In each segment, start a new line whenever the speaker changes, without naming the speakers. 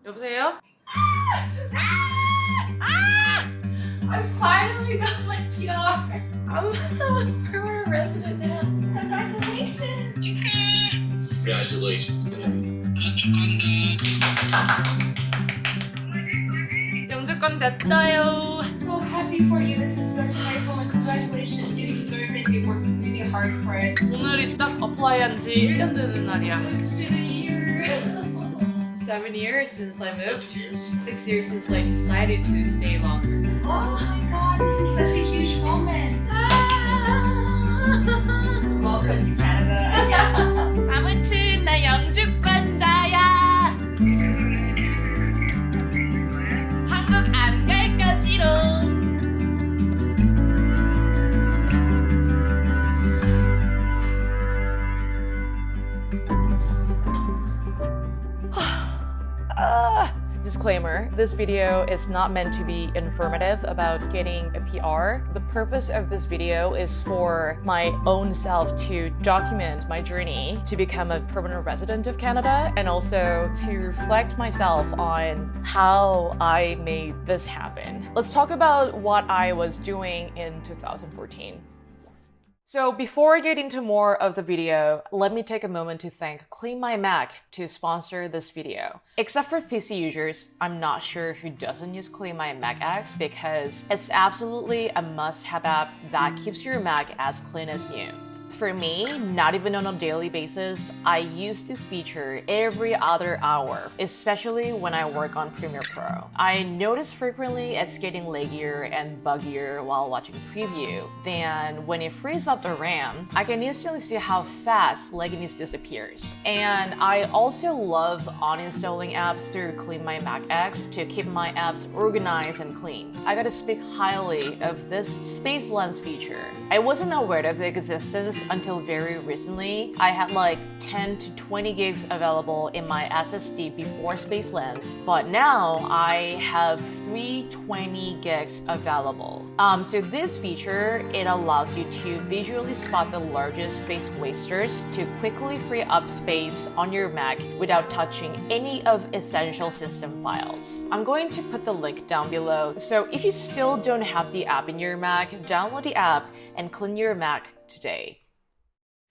여보세요? I finally got my PR. I'm a permanent resident now.
Congratulations!
Congratulations, baby.
영주권 됐어요.
So happy for you. This is such a nice moment. Congratulations. You deserve it. You worked really hard for it.
오늘이 딱 어플라이한 지 1년 되는 날이야. It's been a year. 7 years since I moved. 6 years since I decided to stay longer.
Oh my god, this is such a huge moment. Welcome to Canada.
아무튼 나 영주권자야. 한국 안 갈 거지롱. Disclaimer, this video is not meant to be informative about getting a PR. The purpose of this video is for my own self to document my journey to become a permanent resident of Canada and also to reflect myself on how I made this happen. Let's talk about what I was doing in 2014. So before I get into more of the video, let me take a moment to thank CleanMyMac to sponsor this video. Except for PC users, I'm not sure who doesn't use CleanMyMac X because it's absolutely a must-have app that keeps your Mac as clean as new. For me, not even on a daily basis, I use this feature every other hour, especially when I work on Premiere Pro. I notice frequently it's getting laggier and buggier while watching preview. Then when it frees up the RAM, I can instantly see how fast lagginess disappears. And I also love uninstalling apps through CleanMyMac X to keep my apps organized and clean. I gotta speak highly of this Space Lens feature. I wasn't aware of the existence until very recently. I had like 10 to 20 gigs available in my SSD before Space Lens, but now I have 320 gigs available. So this feature, it allows you to visually spot the largest space wasters to quickly free up space on your Mac without touching any of essential system files. I'm going to put the link down below, so if you still don't have the app in your Mac, download the app and clean your Mac today.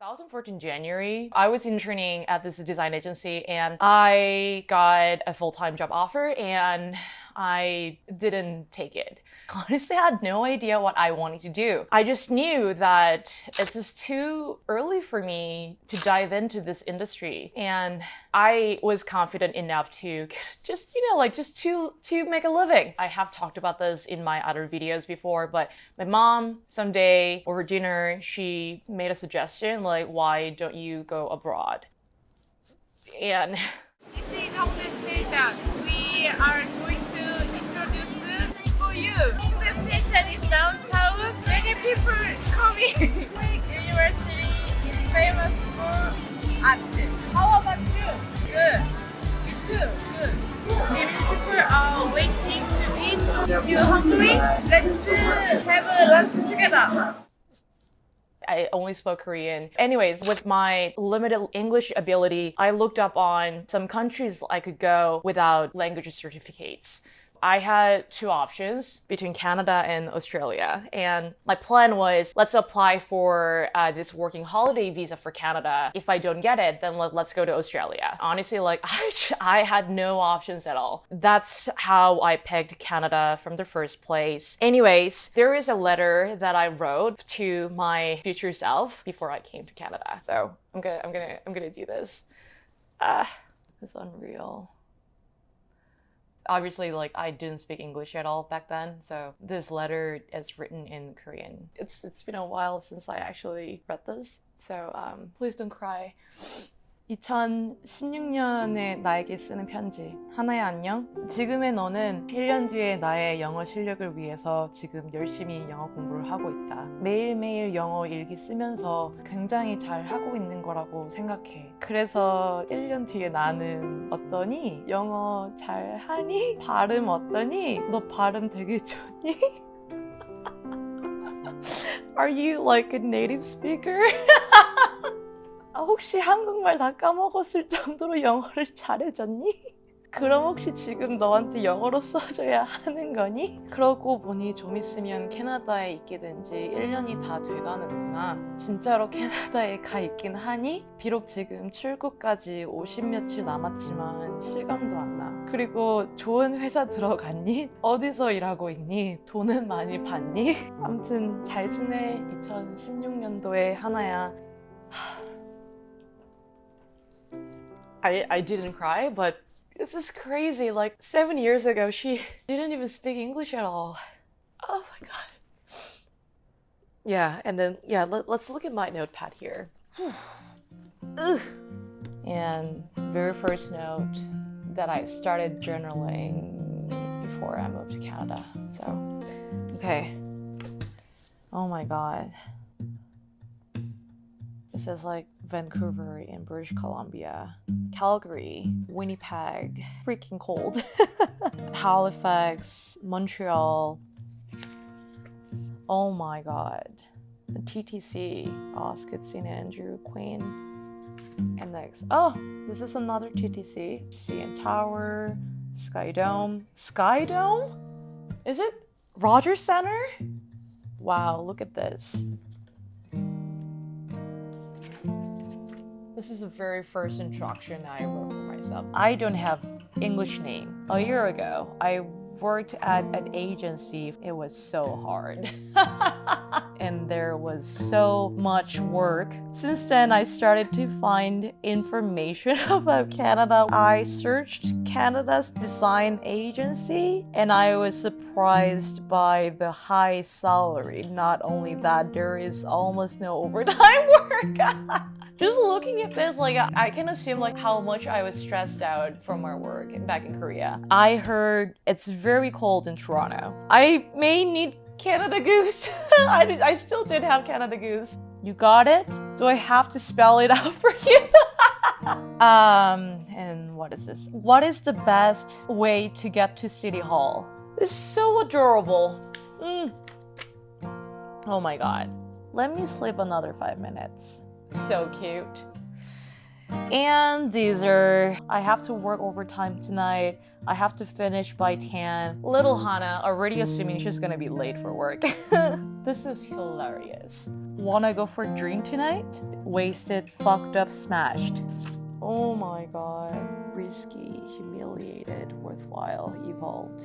2014 January, I was interning at this design agency and I got a full-time job offer and I didn't take it. Honestly, I had no idea what I wanted to do. I just knew that it's just too early for me to dive into this industry. And I was confident enough to just, to make a living. I have talked about this in my other videos before, but my mom someday over dinner, she made a suggestion like, why don't you go abroad? And
This is Hongdae Station. We are going to introduce for you. Hongdae Station is downtown. Many people coming. Like university is famous for art. How about you? Good. You too. Good. Many people are waiting to eat. You hungry? Let's have a lunch together.
I only spoke Korean. Anyways, with my limited English ability, I looked up on some countries I could go without language certificates. I had two options between Canada and Australia. And my plan was, let's apply for this working holiday visa for Canada. If I don't get it, then let's go to Australia. Honestly, I had no options at all. That's how I picked Canada from the first place. Anyways, there is a letter that I wrote to my future self before I came to Canada. So I'm gonna do this. It's unreal. Obviously, I didn't speak English at all back then, so this letter is written in Korean. It's been a while since I actually read this, so please don't cry. 2016년에 나에게 쓰는 편지. 하나야 안녕. 지금의 너는 1년 뒤에 나의 영어 실력을 위해서 지금 열심히 영어 공부를 하고 있다. 매일매일 영어 일기 쓰면서 굉장히 잘 하고 있는 거라고 생각해. 그래서 1년 뒤에 나는 어떠니? 영어 잘 하니? 발음 어떠니? 너 발음 되게 좋니? Are you like a native speaker? 혹시 한국말 다 까먹었을 정도로 영어를 잘해졌니? 그럼 혹시 지금 너한테 영어로 써줘야 하는 거니? 그러고 보니 좀 있으면 캐나다에 있게 된 지 1년이 다 돼가는구나. 진짜로 캐나다에 가 있긴 하니? 비록 지금 출국까지 50 며칠 남았지만 실감도 안 나. 그리고 좋은 회사 들어갔니? 어디서 일하고 있니? 돈은 많이 받니? 아무튼 잘 지내. 2016년도에 하나야. I didn't cry, but this is crazy. Like 7 years ago, she didn't even speak English at all. Oh my god. Yeah, and then let's look at my notepad here. Ugh. And very first note that I started journaling before I moved to Canada. So, okay. Oh my god. This is like Vancouver in British Columbia, Calgary, Winnipeg, freaking cold, Halifax, Montreal. Oh my god. The TTC, Oscar, St. Andrew, Queen. And next, oh, this is another TTC. CN Tower, Sky Dome. Sky Dome? Is it Rogers Center? Wow, look at this. This is the very first introduction I wrote for myself. I don't have English name. A year ago, I worked at an agency. It was so hard. And there was so much work. Since then, I started to find information about Canada. I searched Canada's design agency and I was surprised by the high salary. Not only that, there is almost no overtime work. Just looking at this, like I can assume like how much I was stressed out from my work back in Korea. I heard it's very cold in Toronto. I may need Canada Goose. I still did have Canada Goose. You got it? Do I have to spell it out for you? And what is this? What is the best way to get to City Hall? It's so adorable. Oh my god. Let me sleep another 5 minutes. So cute. And these are, I have to work overtime tonight. I have to finish by 10. Little Hannah already assuming she's gonna be late for work. This is hilarious. Wanna go for a drink tonight? Wasted, fucked up, smashed. Oh my god. Risky, humiliated, worthwhile, evolved.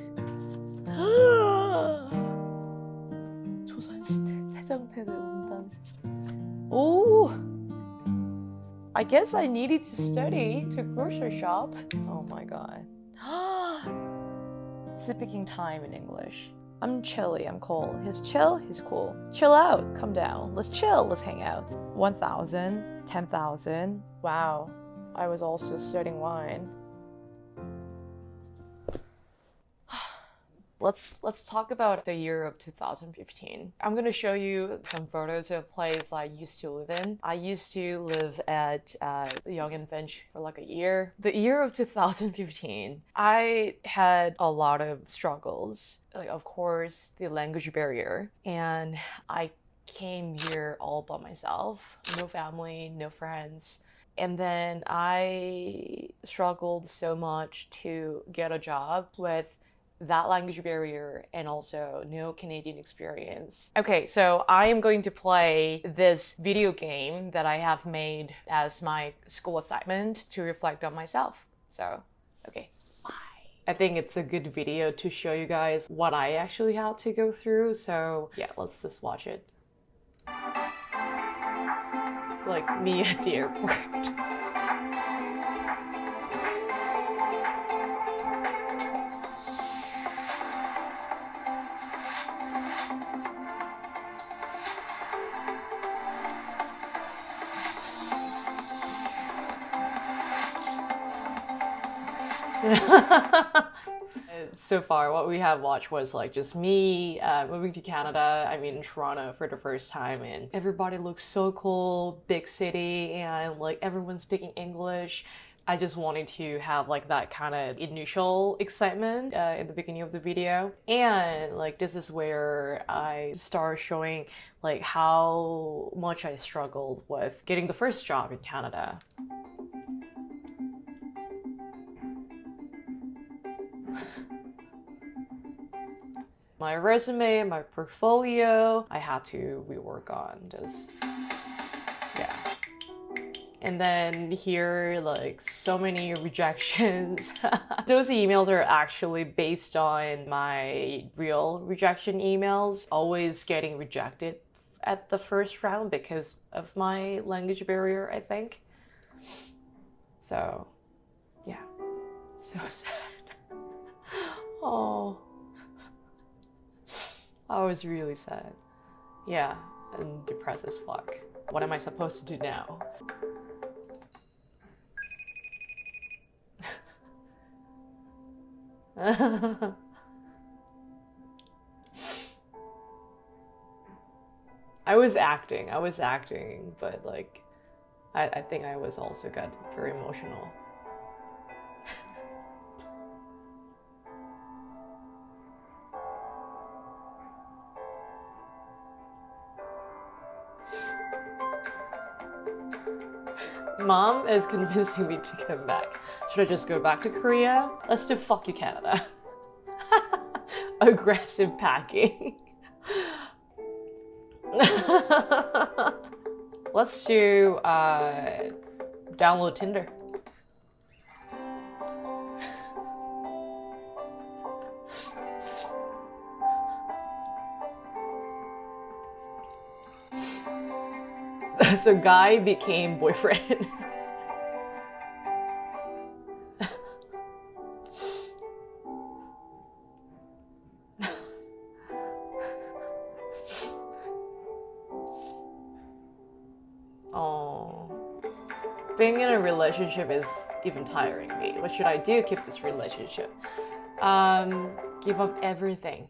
조선시대 세종태대 운반세. Oh! I guess I needed to study to grocery shop. Oh my god. Speaking time in English. I'm chilly, I'm cold. He's chill, he's cool. Chill out, come down. Let's chill, let's hang out. 1,000, 10,000. Wow, I was also studying wine. Let's talk about the year of 2015. I'm gonna show you some photos of a place I used to live in. I used to live at Young and Finch for like a year. The year of 2015, I had a lot of struggles. Like, of course, the language barrier. And I came here all by myself. No family, no friends. And then I struggled so much to get a job with that language barrier and also no Canadian experience. Okay, so I am going to play this video game that I have made as my school assignment to reflect on myself. So, okay, bye. I think it's a good video to show you guys what I actually had to go through. So yeah, let's just watch it. Like me at the airport. So far, what we have watched was like just me moving to Canada. I mean, in Toronto for the first time, and everybody looks so cool, big city, and like everyone's speaking English. I just wanted to have like that kind of initial excitement in the beginning of the video. And like this is where I start showing like how much I struggled with getting the first job in Canada. my resume, my portfolio. I had to rework on this. Yeah. And then here, like, so many rejections. Those emails are actually based on my real rejection emails, always getting rejected at the first round because of my language barrier, I think. So, yeah, so sad. Oh, I was really sad. Yeah, and depressed as fuck. What am I supposed to do now? I was acting, but like, I think I was also got very emotional. Mom is convincing me to come back. Should I just go back to Korea? Let's do fuck you Canada. Aggressive packing. Let's do download Tinder. So guy became boyfriend. Oh, being in a relationship is even tiring me. What should I do to keep this relationship? Give up everything.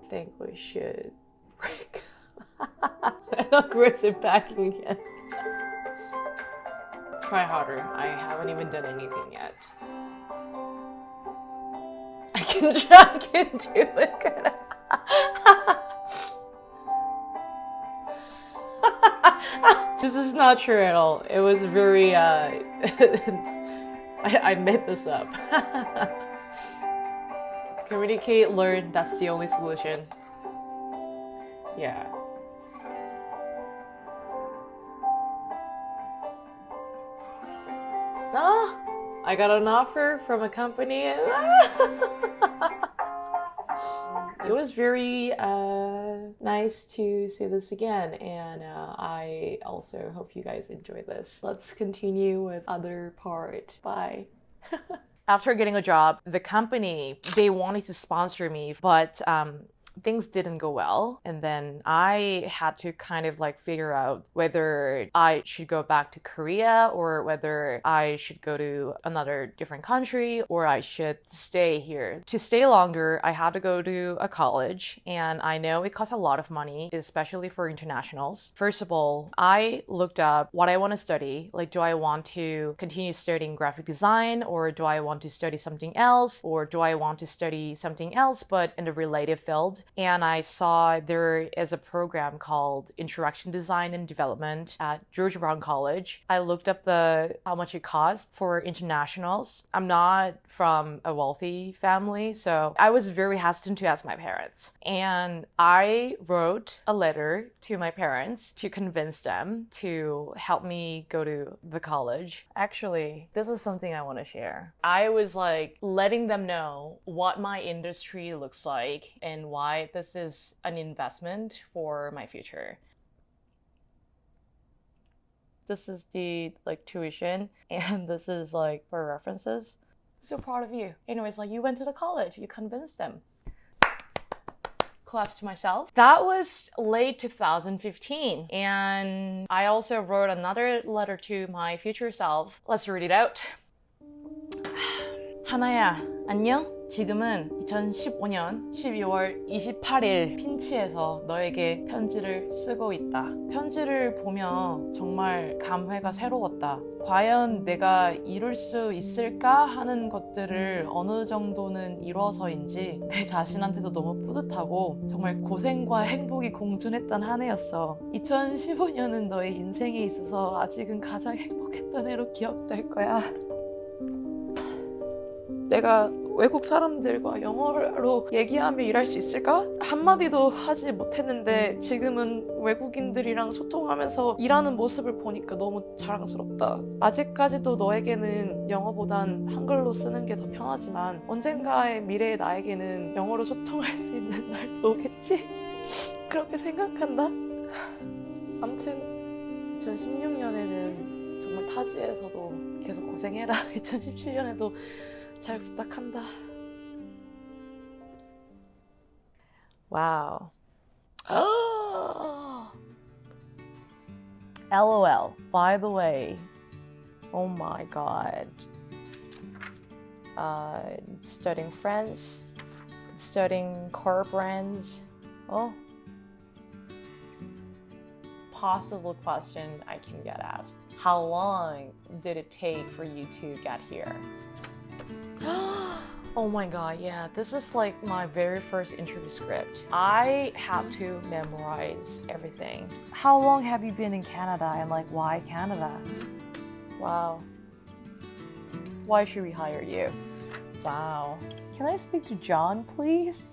I think we should break. Aggressive packing again. Try harder. I haven't even done anything yet. I can do it. This is not true at all. It was very I made this up. Communicate, learn, that's the only solution. Yeah. Ah, I got an offer from a company. It was very nice to see this again, and I also hope you guys enjoy this. Let's continue with other part. Bye. After getting a job, the company, they wanted to sponsor me, but things didn't go well, and then I had to kind of like figure out whether I should go back to Korea or whether I should go to another different country or I should stay here. To stay longer, I had to go to a college, and I know it costs a lot of money, especially for internationals. First of all, I looked up what I want to study. Like, do I want to continue studying graphic design, or do I want to study something else, or do I want to study something else but in a related field? And I saw there is a program called Interaction Design and Development at George Brown College. I looked up how much it cost for internationals. I'm not from a wealthy family, so I was very hesitant to ask my parents. And I wrote a letter to my parents to convince them to help me go to the college. Actually, this is something I want to share. I was like letting them know what my industry looks like and why this is an investment for my future. This is the like tuition, and this is like for references. So proud of you. Anyways, like, you went to the college, you convinced them. Claps to myself. That was late 2015, and I also wrote another letter to my future self. Let's read it out. 하나야, 안녕? 지금은 2015년 12월 28일 핀치에서 너에게 편지를 쓰고 있다. 편지를 보며 정말 감회가 새로웠다. 과연 내가 이룰 수 있을까 하는 것들을 어느 정도는 이뤄서인지 내 자신한테도 너무 뿌듯하고 정말 고생과 행복이 공존했던 한 해였어. 2015년은 너의 인생에 있어서 아직은 가장 행복했던 해로 기억될 거야. 내가 외국 사람들과 영어로 얘기하며 일할 수 있을까? 한마디도 하지 못했는데 지금은 외국인들이랑 소통하면서 일하는 모습을 보니까 너무 자랑스럽다. 아직까지도 너에게는 영어보단 한글로 쓰는 게 더 편하지만 언젠가의 미래의 나에게는 영어로 소통할 수 있는 날도 오겠지? 그렇게 생각한다. 아무튼 2016년에는 정말 타지에서도 계속 고생해라. 2017년에도 잘 부탁한다. 와우. LOL. By the way. Oh my god. Studying French. Studying car brands. Oh. Possible question I can get asked. How long did it take for you to get here? Oh my god, yeah, this is like my very first interview script. I have to memorize everything. How long have you been in Canada and like why Canada? Wow. Why should we hire you? Wow. Can I speak to John, please?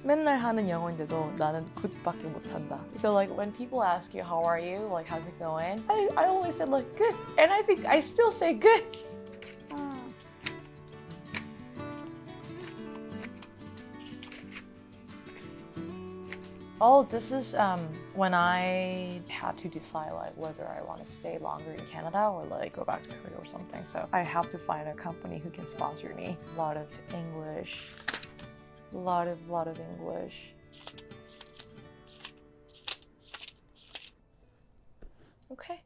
맨날 하는 영어인데도 나는 good밖에 못한다. So like when people ask you how are you, like how's it going? I always said like good, and I think I still say good. Oh, this is when I had to decide like whether I want to stay longer in Canada or like go back to Korea or something. So I have to find a company who can sponsor me. A lot of English. Lot of English. Okay.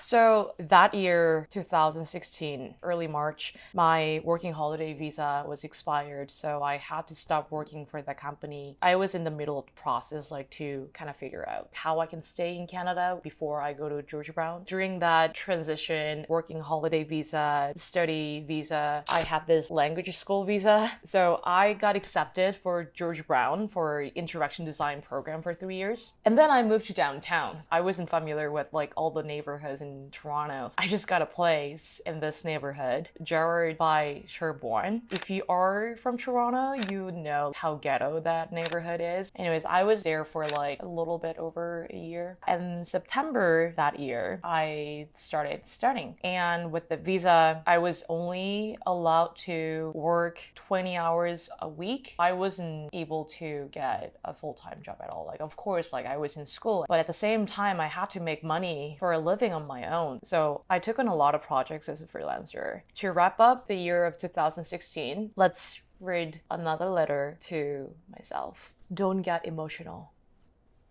So that year, 2016, early March, my working holiday visa was expired, so I had to stop working for the company. I was in the middle of the process, like to kind of figure out how I can stay in Canada before I go to Georgia Brown. During that transition, working holiday visa, study visa, I had this language school visa. So I got accepted for Georgia Brown for interaction design program for 3 years. And then I moved to downtown. I wasn't familiar with like all the neighborhoods in Toronto. I just got a place in this neighborhood, Gerard by Sherbourne. If you are from Toronto, you know how ghetto that neighborhood is. Anyways, I was there for like a little bit over a year. And September that year, I started studying. And with the visa, I was only allowed to work 20 hours a week. I wasn't able to get a full-time job at all. Like, of course, like I was in school, but at the same time, I had to make money for a living on my own. So I took on a lot of projects as a freelancer. To wrap up the year of 2016, let's read another letter to myself. Don't get emotional.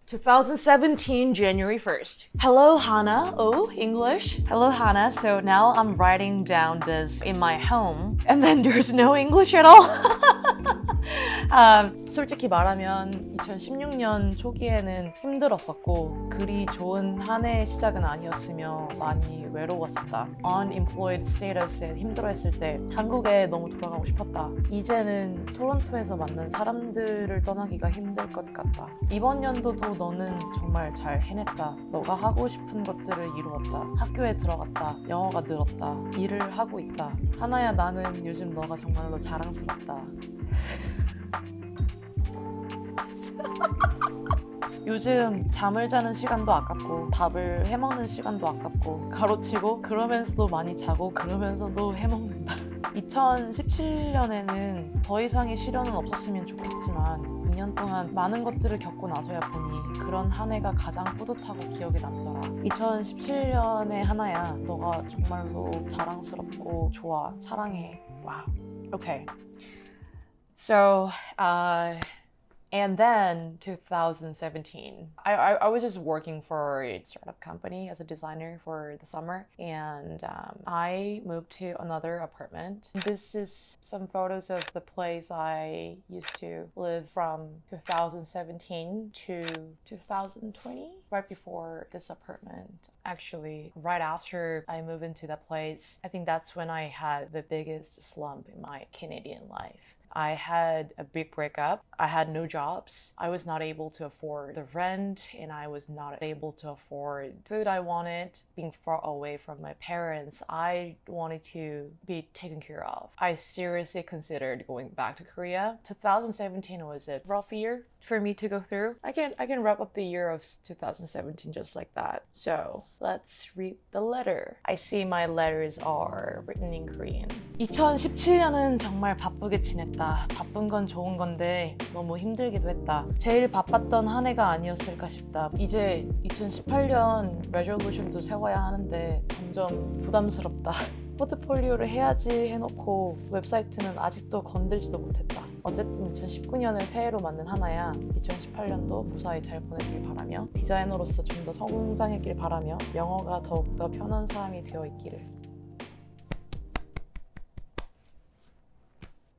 2017, January 1st. Hello, Hannah. Oh, English. Hello, Hannah. So now I'm writing down this in my home, and then there's no English at all. 솔직히 말하면 2016년 초기에는 힘들었었고 그리 좋은 한 해의 시작은 아니었으며 많이 외로웠었다. Unemployed status에 힘들어했을 때 한국에 너무 돌아가고 싶었다. 이제는 토론토에서 만난 사람들을 떠나기가 힘들 것 같다. 이번 연도도 너는 정말 잘 해냈다. 너가 하고 싶은 것들을 이루었다. 학교에 들어갔다. 영어가 늘었다. 일을 하고 있다. 하나야, 나는 요즘 너가 정말로 자랑스럽다. 요즘 잠을 자는 시간도 아깝고 밥을 해먹는 시간도 아깝고 가로치고 그러면서도 많이 자고 그러면서도 해먹는다. 2017년에는 더 이상의 시련은 없었으면 좋겠지만 2년 동안 많은 것들을 겪고 나서야 보니 그런 한 해가 가장 뿌듯하고 기억에 남더라. 2017년의 하나야, 너가 정말로 자랑스럽고 좋아. 사랑해. 와우. Okay. So, and then 2017, I was just working for a startup company as a designer for the summer, and I moved to another apartment. This is some photos of the place I used to live from 2017 to 2020, right before this apartment. Actually, right after I moved into that place, I think that's when I had the biggest slump in my Canadian life. I had a big breakup. I had no jobs. I was not able to afford the rent, and I was not able to afford food I wanted. Being far away from my parents, I wanted to be taken care of. I seriously considered going back to Korea. 2017 was a rough year for me to go through. I can wrap up the year of 2017 just like that. So let's read the letter. I see my letters are written in Korean. 2017년은 정말 바쁘게 지냈다. 바쁜 건 좋은 건데 너무 힘들기도 했다. 제일 바빴던 한 해가 아니었을까 싶다. 이제 2018년 레졸루션도 세워야 하는데 점점 부담스럽다. 포트폴리오를 해야지 해놓고 웹사이트는 아직도 건들지도 못했다. 어쨌든 2019년을 새해로 맞는 하나야. 2018년도 무사히 잘 보내길 바라며 디자이너로서 좀 더 성장했길 바라며 영어가 더욱더 편한 사람이 되어 있기를.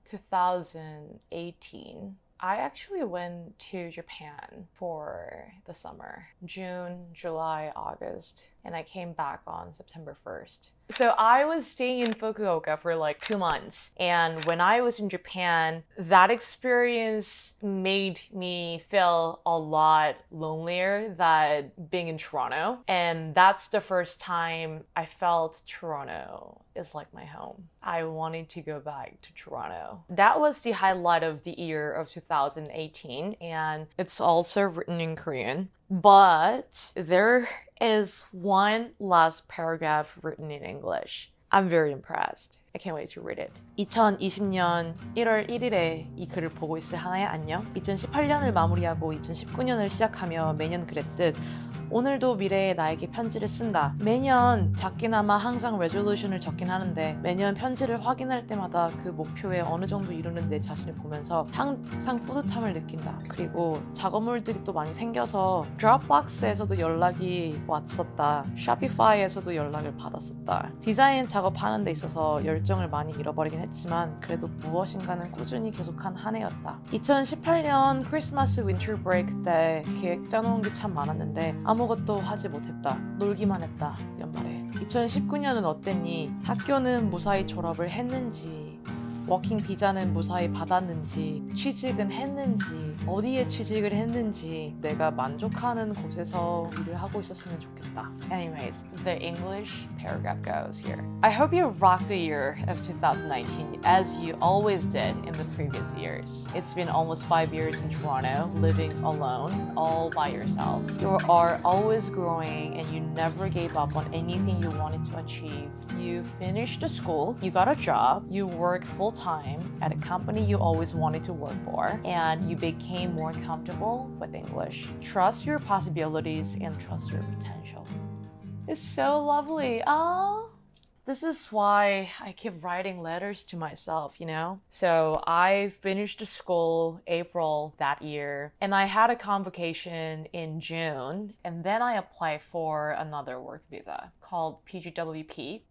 2018. I actually went to Japan for the summer. June, July, August. And I came back on September 1st. So I was staying in Fukuoka for like 2 months. And when I was in Japan, that experience made me feel a lot lonelier than being in Toronto. And that's the first time I felt Toronto is like my home. I wanted to go back to Toronto. That was the highlight of the year of 2018. And it's also written in Korean. But there is one last paragraph written in English. I'm very impressed. I can't wait to read it. 2020년 1월 1일에 이 글을 보고 있을 하나야 안녕. 2018년을 마무리하고 2019년을 시작하며 매년 그랬듯 오늘도 미래의 나에게 편지를 쓴다. 매년 작게나마 항상 레졸루션을 적긴 하는데 매년 편지를 확인할 때마다 그 목표에 어느 정도 이루는 내 자신을 보면서 항상 뿌듯함을 느낀다. 그리고 작업물들이 또 많이 생겨서 드롭박스에서도 연락이 왔었다. 샤피파이에서도 연락을 받았었다. 디자인 작업하는 데 있어서 열정을 많이 잃어버리긴 했지만 그래도 무엇인가는 꾸준히 계속한 한 해였다. 2018년 크리스마스 윈터 브레이크 때 계획 짜놓은 게 참 많았는데 아무것도 하지 못했다. 놀기만 했다. 연말에. 2019년은 어땠니? 학교는 무사히 졸업을 했는지, 워킹 비자는 무사히 받았는지, 취직은 했는지, 어디에 취직을 했는지 내가 만족하는 곳에서 일을 하고 있었으면 좋겠다. Anyways, the English paragraph goes here. I hope you rocked the year of 2019 as you always did in the previous years. It's been almost 5 years in Toronto, living alone, all by yourself. You are always growing and you never gave up on anything you wanted to achieve. You finished the school, you got a job, you work full-time at a company you always wanted to work for, and you became more comfortable with English. Trust your possibilities and trust your potential. It's so lovely. Oh, this is why I keep writing letters to myself, you know? So I finished school April that year, and I had a convocation in June, and then I applied for another work visa called PGWP,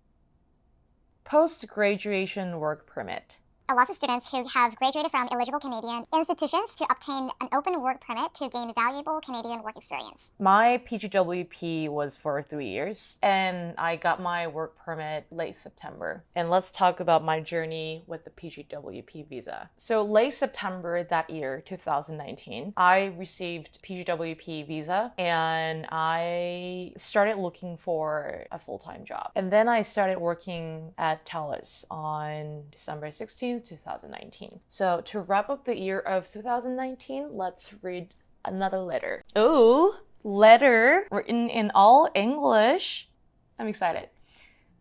Post-Graduation Work Permit.
Allows students who have graduated from eligible Canadian institutions to obtain an open work permit to gain valuable Canadian work experience.
My PGWP was for 3 years, and I got my work permit late September. And let's talk about my journey with the PGWP visa. So late September that year, 2019, I received PGWP visa, and I started looking for a full-time job. And then I started working at TELUS on December 16th, 2019. So to wrap up the year of 2019, let's read another letter. Ooh, letter written in all English. I'm excited.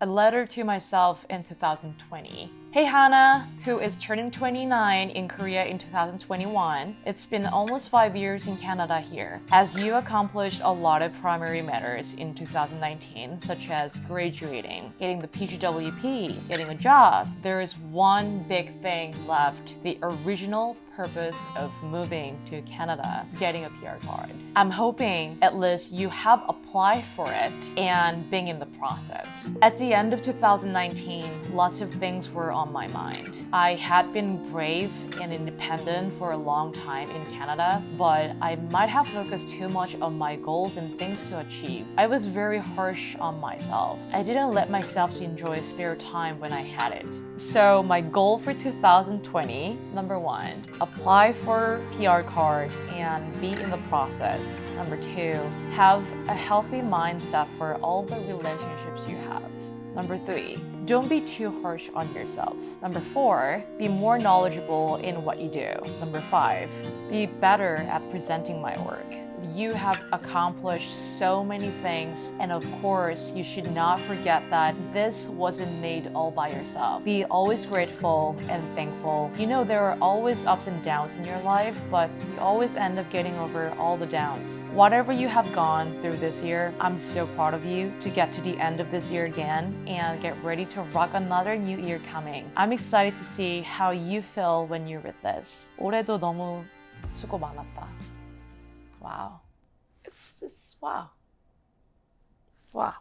A letter to myself in 2020. Hey Hannah, who is turning 29 in Korea in 2021. It's been almost 5 years in Canada here. As you accomplished a lot of primary matters in 2019, such as graduating, getting the PGWP, getting a job, there is one big thing left, the original purpose of moving to Canada, getting a PR card. I'm hoping at least you have applied for it and been in the process. At the end of 2019, lots of things were on my mind. I had been brave and independent for a long time in Canada, but I might have focused too much on my goals and things to achieve. I was very harsh on myself. I didn't let myself enjoy spare time when I had it. So my goal for 2020, number 1, apply for PR card and be in the process. Number 2, have a healthy mindset for all the relationships you have. Number 3, don't be too harsh on yourself. Number 4, be more knowledgeable in what you do. Number 5, be better at presenting my work. You have accomplished so many things, and of course, you should not forget that this wasn't made all by yourself. Be always grateful and thankful. You know there are always ups and downs in your life, but you always end up getting over all the downs. Whatever you have gone through this year, I'm so proud of you to get to the end of this year again and get ready to rock another new year coming. I'm excited to see how you feel when you read this. 올해도 너무 수고 많았다. Wow. It's wow. Wow.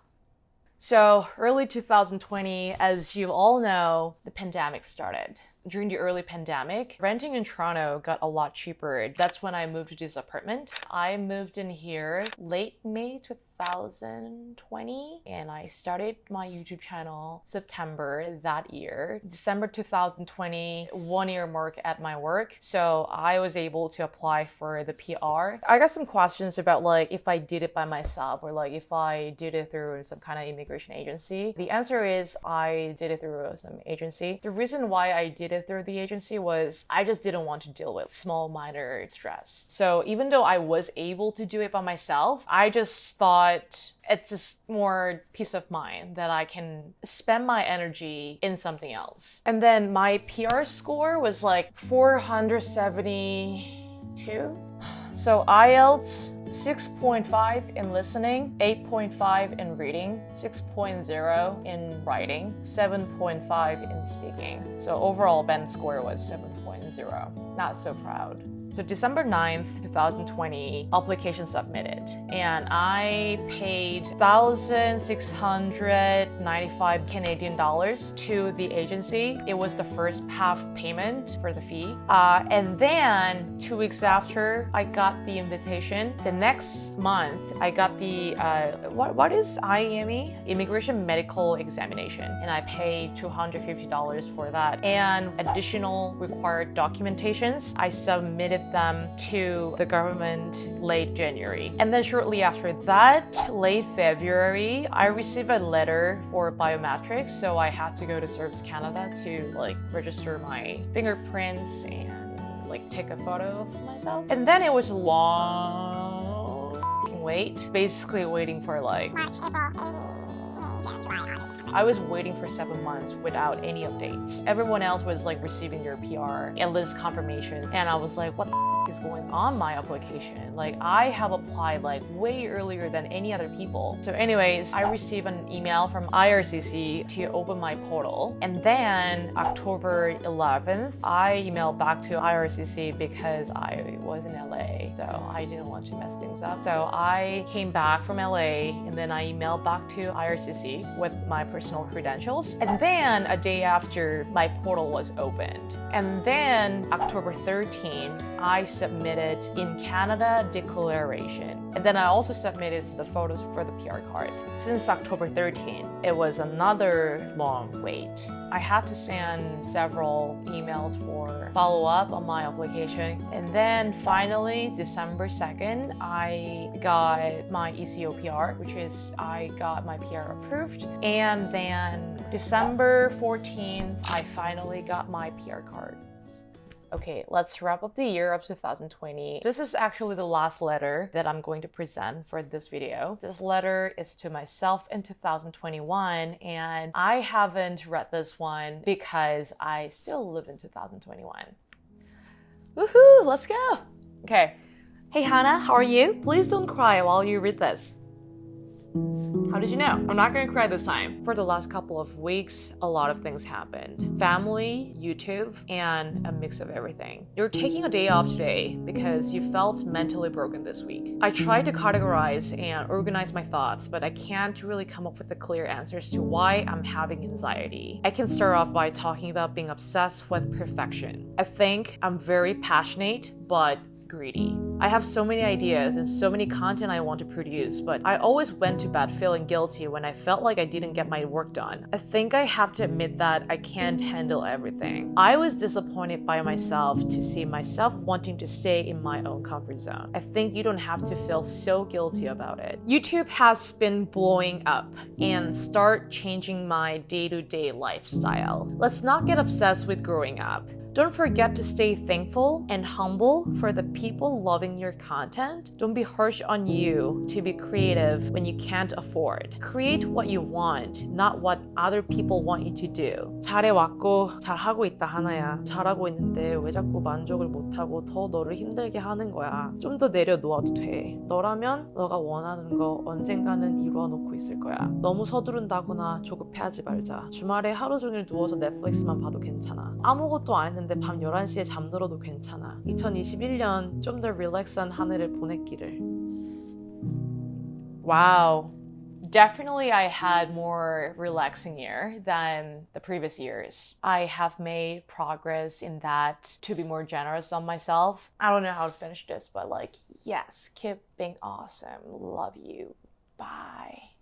So early 2020, as you all know, the pandemic started. During the early pandemic, renting in Toronto got a lot cheaper. That's when I moved to this apartment. I moved in here late May 2020, and I started my YouTube channel September that year. December 2020, 1 year mark at my work. So I was able to apply for the PR. I got some questions about like if I did it by myself or like if I did it through some kind of immigration agency. The answer is I did it through some agency. The reason why I did it through the agency was I just didn't want to deal with small minor stress. So even though I was able to do it by myself, I just thought it's just more peace of mind that I can spend my energy in something else. And then my PR score was like 472. So IELTS 6.5 in listening, 8.5 in reading, 6.0 in writing, 7.5 in speaking. So overall band score was 7.0. Not so proud. So December 9th, 2020, application submitted. And I paid 1,695 Canadian dollars to the agency. It was the first half payment for the fee. And then 2 weeks after I got the invitation, the next month I got the, what is Iasii? Immigration Medical Examination. And I paid $250 for that. And additional required documentations, I submitted them to the government late January. And then shortly after that, late February, I received a letter for biometrics. So I had to go to Service Canada to like register my fingerprints and like take a photo of myself. And then it was a long wait, basically waiting for like
March, April, May, June, July, August.
I was waiting for 7 months without any updates. Everyone else was like receiving their PR, at least confirmation. And I was like, what the is going on my application? Like I have applied like way earlier than any other people. So anyways, I received an email from IRCC to open my portal. And then October 11th, I emailed back to IRCC because I was in LA. So I didn't want to mess things up. So I came back from LA and then I emailed back to IRCC with my personal credentials. And then a day after, my portal was opened. And then October 13th, I submitted in Canada declaration. And then I also submitted the photos for the PR card. Since October 13th, it was another long wait. I had to send several emails for follow-up on my application. And then finally, December 2nd, I got my ECO PR, which is I got my PR approved. And then December 14th, I finally got my PR card. Okay, let's wrap up the year of 2020. This is actually the last letter that I'm going to present for this video. This letter is to myself in 2021, and I haven't read this one because I still live in 2021. Woohoo, let's go. Okay. Hey Hannah, how are you? Please don't cry while you read this. How did you know? I'm not gonna cry this time. For the last couple of weeks, a lot of things happened. Family, YouTube, and a mix of everything. You're taking a day off today because you felt mentally broken this week. I tried to categorize and organize my thoughts, but I can't really come up with the clear answers to why I'm having anxiety. I can start off by talking about being obsessed with perfection. I think I'm very passionate, but greedy. I have so many ideas and so many content I want to produce, but I always went to bed feeling guilty when I felt like I didn't get my work done. I think I have to admit that I can't handle everything. I was disappointed by myself to see myself wanting to stay in my own comfort zone. I think you don't have to feel so guilty about it. YouTube has been blowing up and start changing my day-to-day lifestyle. Let's not get obsessed with growing up. Don't forget to stay thankful and humble for the people loving your content. Don't be harsh on you to be creative when you can't afford. Create what you want, not what other people want you to do. 잘해왔고 잘하고 있다 하나야. 잘하고 있는데 왜 자꾸 만족을 못하고 더 너를 힘들게 하는 거야. 좀 더 내려놓아도 돼. 너라면 너가 원하는 거 언젠가는 이루어놓고 있을 거야. 너무 서두른다거나 조급해하지 말자. 주말에 하루 종일 누워서 넷플릭스만 봐도 괜찮아. 아무것도 안 했는데 밤 11시에 잠들어도 괜찮아. 2021년 좀 더 릴렉스한 한 해를 보냈기를. Wow. Definitely I had more relaxing year than the previous years. I have made progress in that to be more generous on myself. I don't know how to finish this, but like, yes, keep being awesome. Love you. Bye.